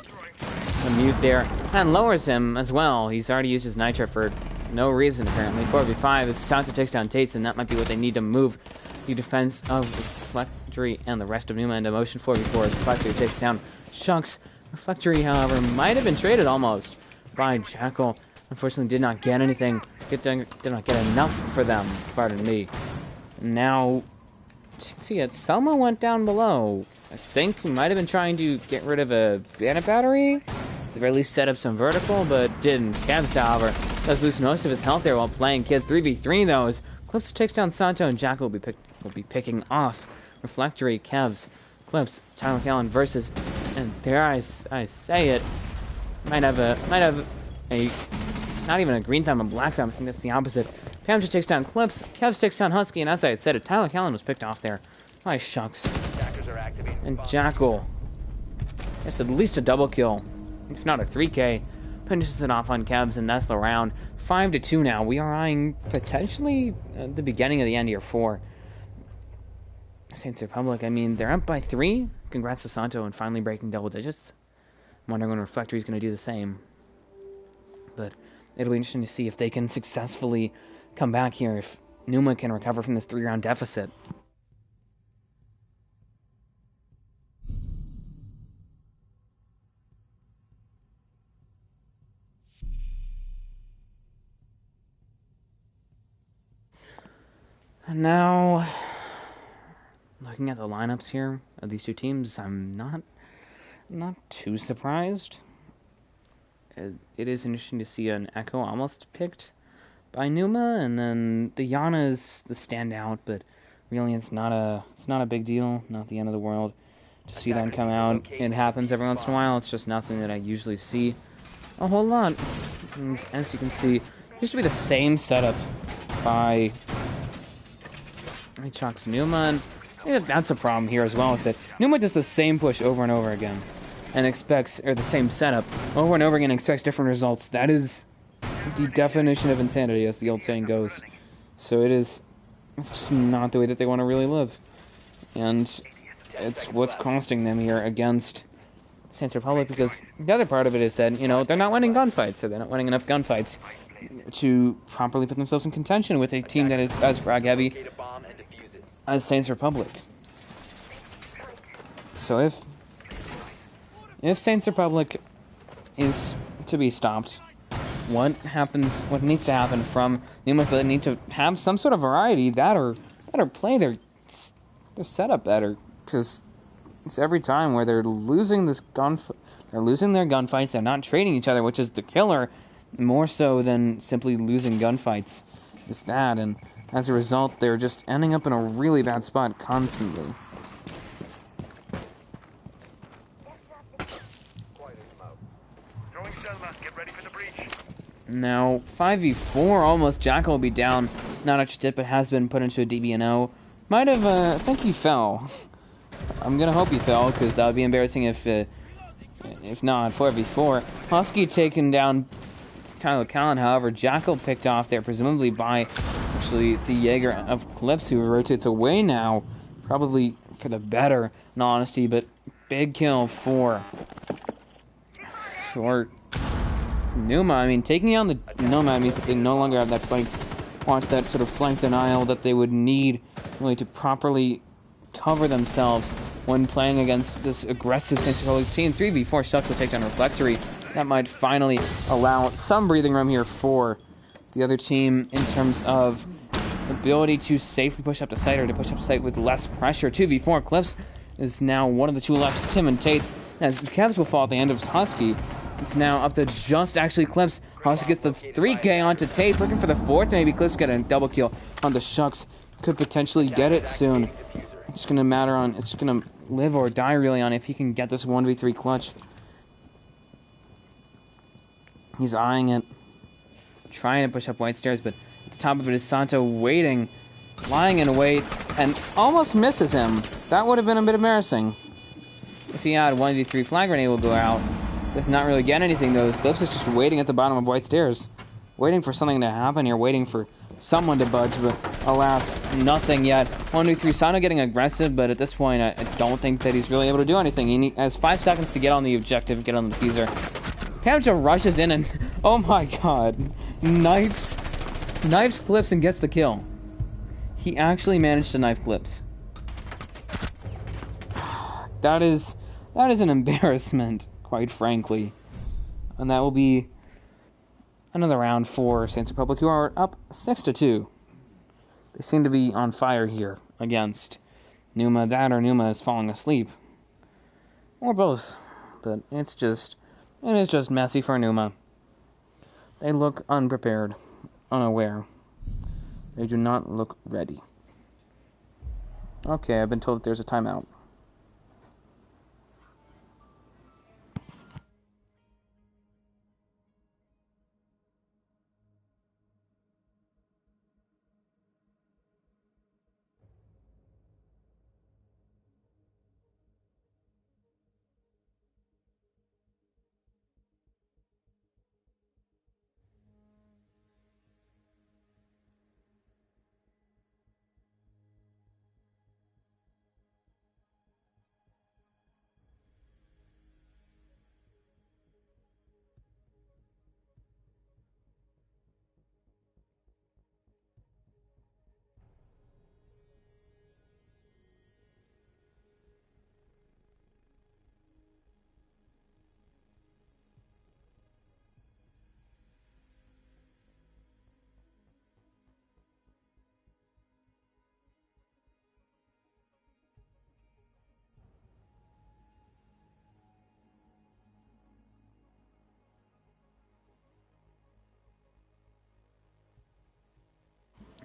mute there, and lowers him as well. He's already used his Nitro for no reason, apparently. 4v5 as Santo takes down Tates, and that might be what they need to move the defense of Reflectory and the rest of Pneuma into motion. 4v4 as Reflectory takes down Shucks. Reflectory, however, might have been traded almost by Jackal. Unfortunately, did not get anything. Did not get enough for them. Pardon me. Now, see it. Selma went down below. I think he might have been trying to get rid of a bandit battery. At the very least, set up some vertical, but didn't. Kevs, however, does lose most of his health there while playing Kids 3v3 though. As Clips takes down Santo, and Jackal will be will be picking off Reflectory, Kevs, Clips, Tyler Callan versus, and there I say it, might have a, not even a green thumb, a black thumb. I think that's the opposite. Pam just takes down Clips, Kevs takes down Husky, and as I had said it, Tyler Callan was picked off there. My shucks. And Jackal. That's at least a double kill, if not a 3K. Finishes it off on Kevs, and that's the round. 5-2 now. We are eyeing potentially the beginning of the end here for Saints Republic. I mean, they're up by 3. Congrats to Santo on finally breaking double digits. I'm wondering when Reflectory is going to do the same. But it'll be interesting to see if they can successfully come back here, if Pneuma can recover from this 3-round deficit. And now, looking at the lineups here of these two teams, I'm not too surprised. It is interesting to see an Echo almost picked by Pneuma, and then the Yana is the standout, but really it's not a big deal, not the end of the world to see that come out. It happens every once in a while. It's just not something that I usually see a whole lot. And as you can see, it used to be the same setup by Atrox Pneuma, and that's a problem here as well, is that Pneuma does the same push over and over again and expects, or the same setup over and over again and expects different results. That is the definition of insanity, as the old saying goes. So it's just not the way that they want to really live, and it's what's costing them here against Saints Republic, because the other part of it is that, you know, they're not winning gunfights, or they're not winning enough gunfights to properly put themselves in contention with a team that is as frag heavy as Saints Republic. So if Saints Republic is to be stopped, what needs to happen from Pneuma is that they need to have some sort of variety, that or play their setup better, because it's every time where they're losing their gunfights, they're not trading each other, which is the killer, more so than simply losing gunfights. Is that, and as a result, they're just ending up in a really bad spot constantly. Now, 5v4, almost. Jackal will be down. Not a tip, but has been put into a DBNO. Might have, I think he fell. I'm gonna hope he fell, because that would be embarrassing if not. 4v4. Husky taken down Tyler Callan, however, Jackal picked off there, presumably by actually the Jaeger of Clips, who rotates away now, probably for the better, in all honesty, but big kill for Pneuma. I mean, taking down the Nomad means that they no longer have that flank, that sort of flank denial that they would need really to properly cover themselves when playing against this aggressive Saints Republic team. 3v4 Shucks will take down Reflectory. That might finally allow some breathing room here for the other team in terms of ability to safely push up to site, or to push up to site with less pressure. 2v4 Clips is now one of the two left, Tim and Tate's, as Kevs will fall at the end of Husky. It's now up to just actually Clips. Husky gets the 3K onto Tate, looking for the 4th. Maybe Clips get a double kill on the Shucks. Could potentially get it soon. It's gonna matter on, it's gonna live or die really on if he can get this 1v3 clutch. He's eyeing it, trying to push up White Stairs, but at the top of it is Santo waiting, lying in wait, and almost misses him. That would have been a bit embarrassing. If he had 1v3 flag grenade will go out. Does not really get anything though. Clips is just waiting at the bottom of White Stairs, waiting for something to happen here, waiting for someone to budge, but alas, nothing yet. 1v3, Santo getting aggressive, but at this point, I don't think that he's really able to do anything. He has 5 seconds to get on the objective, get on the defuser. Pamcha rushes in and, oh my god, knifes Clips and gets the kill. He actually managed to knife Clips. That is an embarrassment, quite frankly. And that will be another round for Saints Republic, who are up 6-2. They seem to be on fire here against Pneuma. That or Pneuma is falling asleep. Or both. But it is just messy for Pneuma. They look unprepared, unaware. They do not look ready. Okay, I've been told that there's a timeout.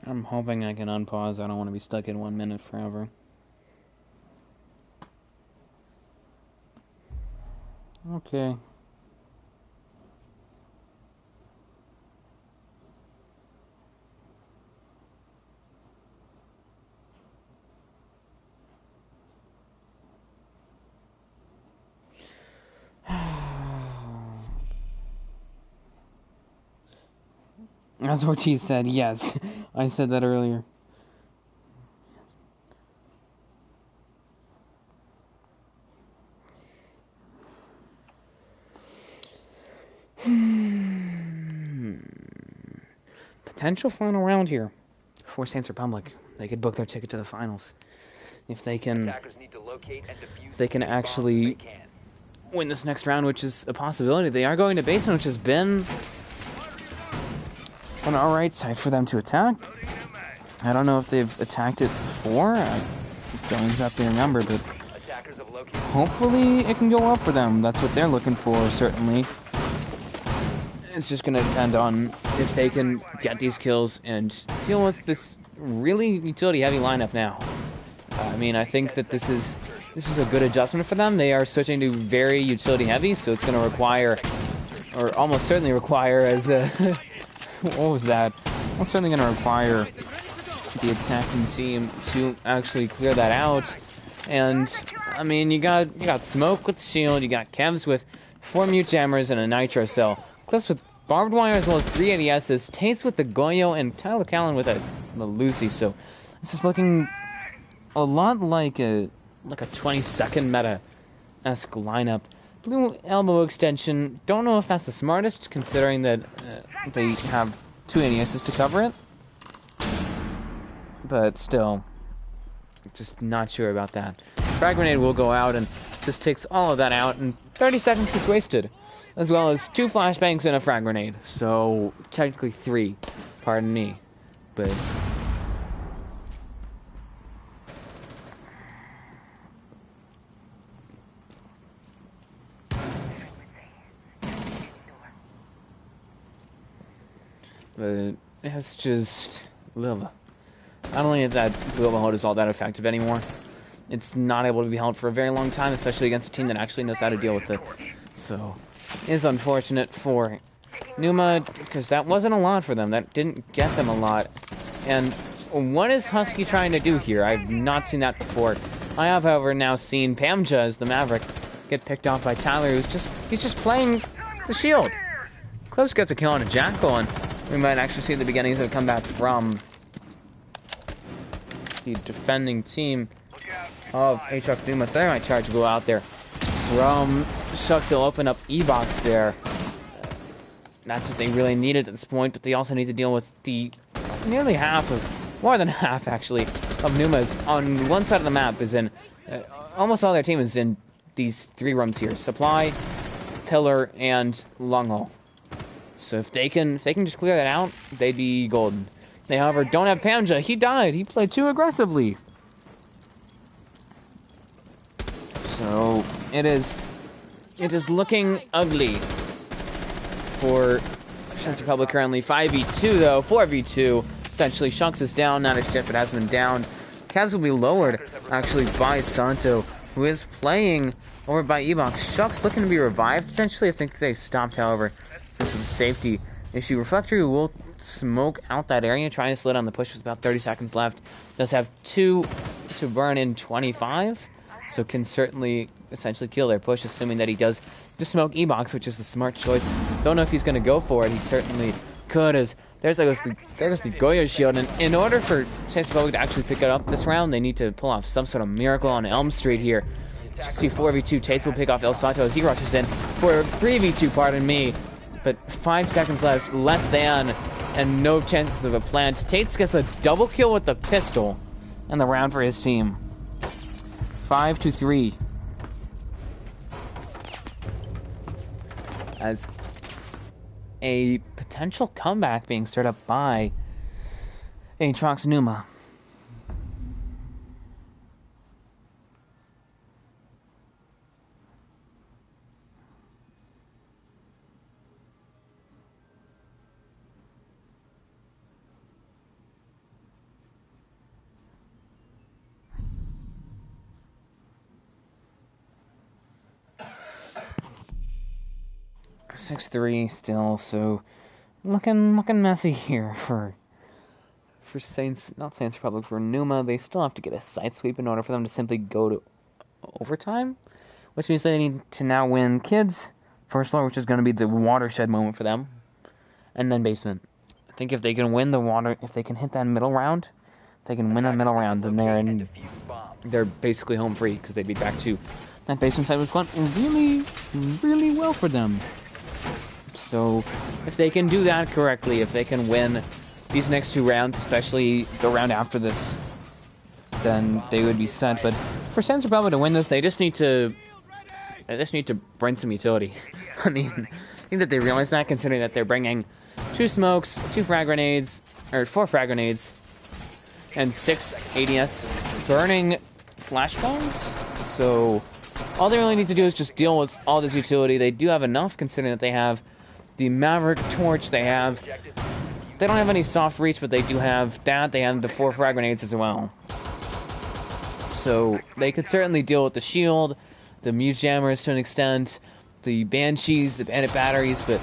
I'm hoping I can unpause. I don't want to be stuck in 1 minute forever. Okay. As Ortiz said, yes. I said that earlier. Potential final round here for Saints Republic. They could book their ticket to the finals. If they can, actually win this next round, which is a possibility. They are going to basement, which has been an alright site for them to attack. I don't know if they've attacked it before. I don't exactly remember, but hopefully it can go well for them. That's what they're looking for, certainly. It's just going to depend on if they can get these kills and deal with this really utility-heavy lineup now. I mean, I think that this is a good adjustment for them. They are switching to very utility-heavy, so it's going to require, or almost certainly require, as a what was that? Almost certainly going to require the attacking team to actually clear that out. And I mean, you got Smoke with the shield, you got Kevs with 4 mute jammers and a nitro cell. Cliffs with barbed wire as well as 3 ADSs, Tates with the Goyo, and Tyler Callan with the Lucy. So this is looking a lot like a 20-second meta-esque lineup. Blue elbow extension. Don't know if that's the smartest, considering that they have 2 ADSs to cover it. But still, just not sure about that. Frag grenade will go out and just takes all of that out, and 30 seconds is wasted. As well as 2 flashbangs and a frag grenade. So, technically 3. Pardon me. But it's just Lil. Not only is that Lil mode is all that effective anymore, it's not able to be held for a very long time, especially against a team that actually knows how to deal with it. So it's unfortunate for Pneuma, because that wasn't a lot for them. That didn't get them a lot. And what is Husky trying to do here? I've not seen that before. I have, however, now seen Pamja as the Maverick get picked off by Tyler, he's just playing the shield. Close gets a kill on a Jackal, and we might actually see the beginnings of a comeback from the defending team of Atrox Pneuma. Thermite charge will go out there from Shucks. He'll open up E-Box there. That's what they really needed at this point, but they also need to deal with the nearly half of, more than half actually, of Pneuma's on one side of the map is in, almost all their team is in these 3 rooms here. Supply, Pillar, and Lunghole. So if they can just clear that out, they'd be golden. They, however, don't have Pamja. He died. He played too aggressively. So it is looking ugly for Chance Republic currently. 5v2 though, 4v2. Eventually Shunks is down, not as Ship, it has been down. Kaz will be lowered, actually, by Santo, who is playing over by Ebox. Shucks looking to be revived, potentially. I think they stopped, however, because of the safety issue. Reflectory will smoke out that area, trying to slow down the push with about 30 seconds left. Does have 2 to burn in 25, so can certainly essentially kill their push, assuming that he does just smoke E-Box, which is the smart choice. Don't know if he's going to go for it. He certainly could, as there goes the Goyo shield, and in order for Saints Republic to actually pick it up this round, they need to pull off some sort of miracle on Elm Street here. See 4v2, Tates will pick off El Santo as he rushes in for 3v2, pardon me, but 5 seconds left, less than, and no chances of a plant. Tates gets a double kill with the pistol, and the round for his team. 5-3. As a potential comeback being stirred up by Atrox Pneuma. (6-3) still, so looking messy here for Saints, not Saints Republic, for Pneuma. They still have to get a side sweep in order for them to simply go to overtime, which means they need to now win kids first floor, which is going to be the watershed moment for them, and then basement. I think if they can win the water, if they can hit that middle round, then they're basically home free, because they'd be back to that basement side, which went really, really well for them. So if they can do that correctly, if they can win these next 2 rounds, especially the round after this, then they would be set. But for Saints Republic to win this, they just need to bring some utility. I mean, I think that they realize that, considering that they're bringing 2 smokes, 2 frag grenades, or 4 frag grenades, and 6 ADS burning flashbangs. So all they really need to do is just deal with all this utility. They do have enough, considering that they have the Maverick Torch, they don't have any soft reach, but they do have that. They have the 4 frag grenades as well. So they could certainly deal with the shield, the Mute Jammers to an extent, the Banshees, the Bandit Batteries, but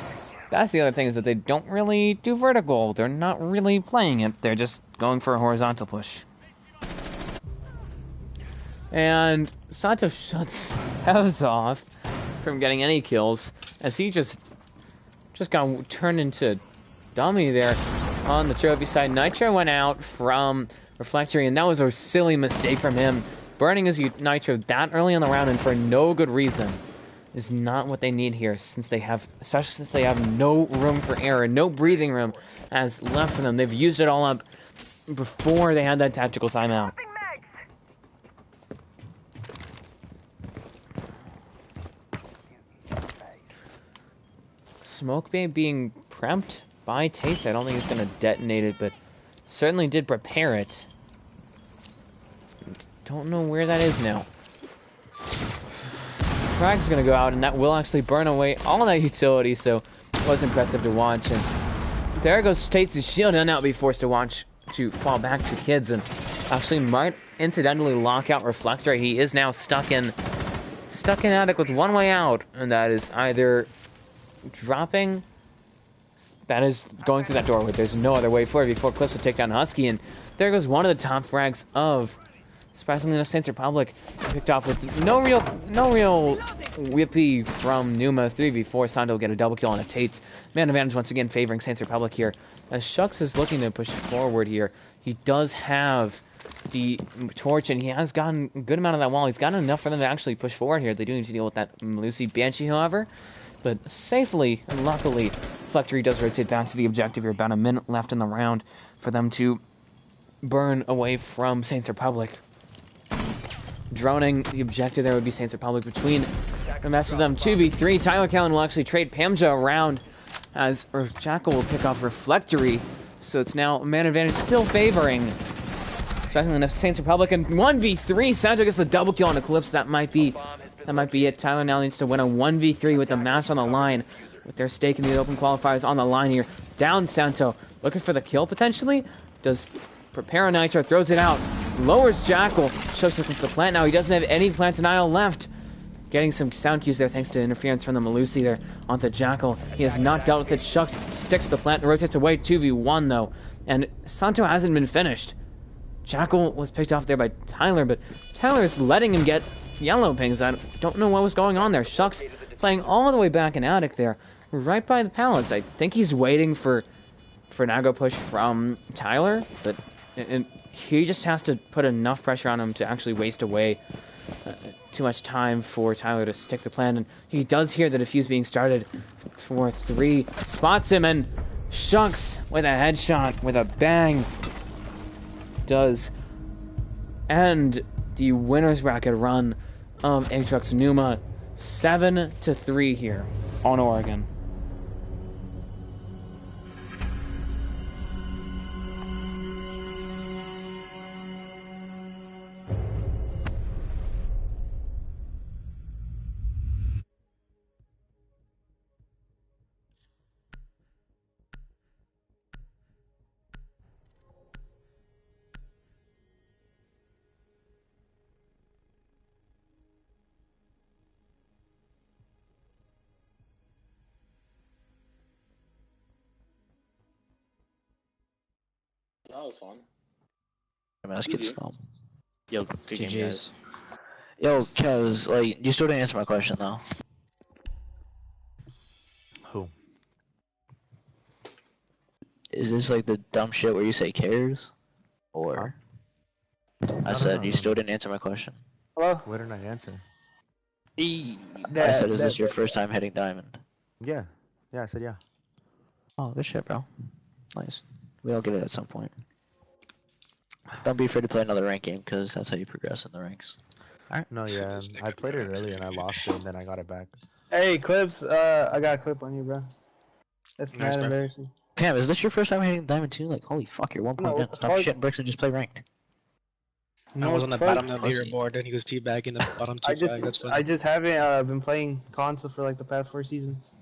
that's the other thing, is that they don't really do vertical. They're not really playing it. They're just going for a horizontal push. And Santo shuts Heaves off from getting any kills, as he just got turned into dummy there on the trophy side. Nitro went out from Reflectory, and that was a silly mistake from him. Burning his Nitro that early in the round and for no good reason is not what they need here, especially since they have no room for error, no breathing room as left for them. They've used it all up before they had that tactical timeout. Smoke bay being prepped by Taste. I don't think it's going to detonate it, but certainly did prepare it. Don't know where that is now. Frag's going to go out, and that will actually burn away all that utility, so it was impressive to watch. And there goes Tate's shield, and now be forced to fall back to kids, and actually might incidentally lock out Reflector. He is now stuck in attic with one way out, and that is either dropping, that is going through that doorway. There's no other way. 4v4 clips to take down Husky, and there goes one of the top frags of, surprisingly enough, Saints Republic, picked off with no real whippy from Pneuma. 3v4, Santo will get a double kill on a Tate's. Man advantage once again favoring Saints Republic here, as Shucks is looking to push forward here. He does have the torch, and he has gotten a good amount of that wall. He's gotten enough for them to actually push forward here. They do need to deal with that Lucy Banshee, however, but safely and luckily, Reflectory does rotate back to the objective here. About a minute left in the round for them to burn away from Saints Republic. Droning the objective there would be Saints Republic between the rest of them. 2v3. Tyler Callan will actually trade Pamja around, as Jackal will pick off Reflectory. So it's now man advantage still favoring, especially enough Saints Republic. And 1v3. Sancho gets the double kill on Eclipse. That might be it. Tyler now needs to win a 1v3 with the match on the line, with their stake in the open qualifiers on the line here. Down Santo, looking for the kill potentially. Does prepare a Nitro, throws it out. lowers Jackal. Shucks looking for the plant now. He doesn't have any plant denial left. Getting some sound cues there thanks to interference from the Malusi there onto Jackal. He has not dealt with it. Shucks sticks to the plant and rotates away 2v1 though. And Santo hasn't been finished. Jackal was picked off there by Tyler, but Tyler's letting him get yellow pings. I don't know what was going on there. Shucks playing all the way back in attic there, right by the pallets. I think he's waiting for an aggro push from Tyler, but he just has to put enough pressure on him to actually waste away too much time for Tyler to stick the plan. And he does hear the defuse being started for 3. Spots him, and Shucks with a headshot with a bang does end the winner's bracket run of Atrox Pneuma 7-3 here on Oregon. That was fun. Let's get some. Yo, good game, guys. Yo, Kevs, like, you still didn't answer my question though. Who? Is this like the dumb shit where you say cares? Or I said you still didn't answer my question. Hello? What did I answer? I said, is this your first time hitting diamond? Yeah. Yeah, I said yeah. Oh, good shit, bro. Nice. We all get it at some point. Don't be afraid to play another rank game, because that's how you progress in the ranks. Alright. No, yeah, I played it earlier and I lost it and then I got it back. Hey, Clips, I got a clip on you, bro. That's Nice, mad bro. embarrassing. Pam, is this your first time hitting diamond 2? Like, holy fuck, you're 1 point down. Stop shitting bricks and just play ranked. I was on the fuck. bottom of the leaderboard and he was teabagging the bottom 2 flag. That's funny. I just haven't been playing console for like the past 4 seasons.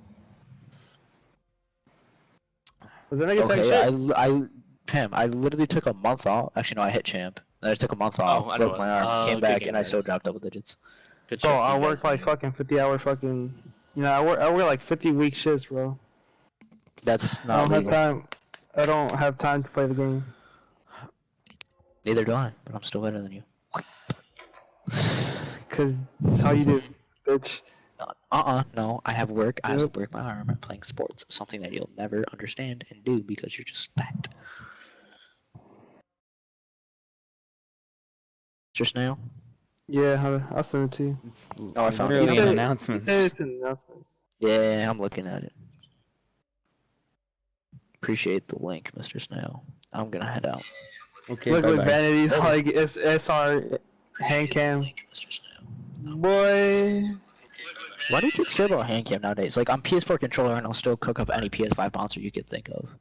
Was that nigga Okay, Pam, I literally took a month off. Actually, no, I hit champ. Then I took a month off, I know broke my it. arm, came Good back, game, and I still guys. dropped double digits. Good Bro, shit, I you work guys. like fucking 50-hour fucking. You know, I work like 50-week shifts, bro. That's I not don't have legal. time. I don't have time to play the game. Neither do I, but I'm still better than you. Cause that's how you do, bitch. No, I have work. I also Yep. work my arm. I'm playing sports, something that you'll never understand and do because you're just fat. Mr. Snail? Yeah, I'll send it to you. It's Oh, I found it. literally You an said- announcement. Say it's in announcements. Yeah, I'm looking at it. Appreciate the link, Mr. Snail. I'm gonna head out. Okay, Look, bye-bye. with vanities like it's SR hand cam. Mr. Snail. Boy. Why do kids care about hand cam nowadays? Like, I'm PS4 controller and I'll still cook up any PS5 monster you could think of.